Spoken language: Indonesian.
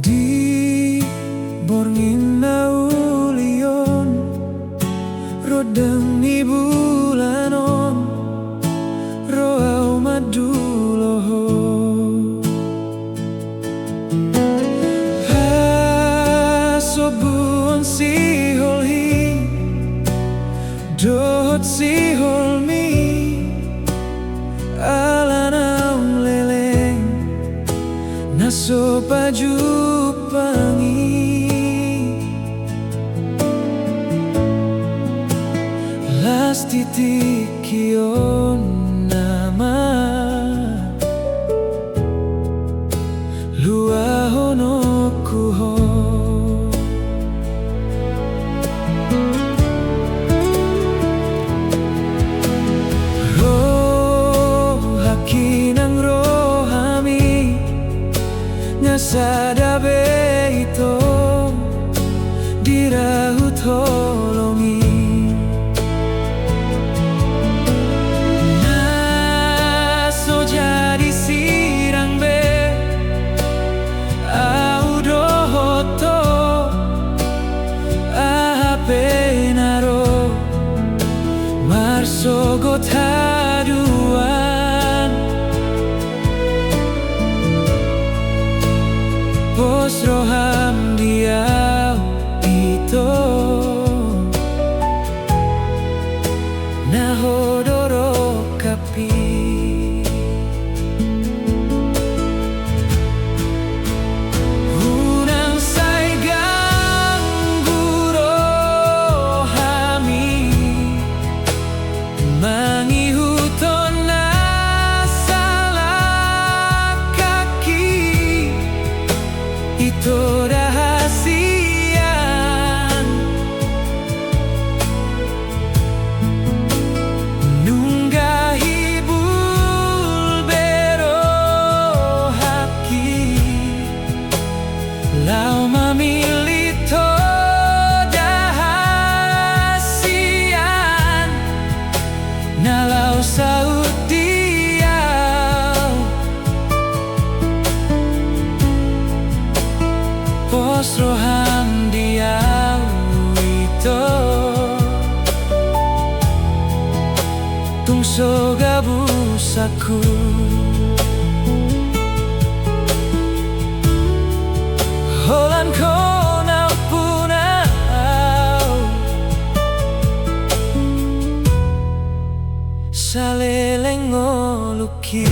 Di borngina ulion rodeng ni bulanon roau maduloho hasobuon si holhi dohot si holmi alanaum leleng naso paju pangi las titik kion nama lua hono kuho rohakinang rohami ngasadabe ito dirahut holongi naso jadi sirang be au dohoto ahape naro marsogot haduan pos roham dia ito nahodoro kapi unang say gangguro hami mangihuton na salah kaki itu rahasian nunggahi bulbero haki lau mamilito dahasian nalau saut diau pos roham diau ito tungso gabusaku holan ko na punau saleleng ngoluki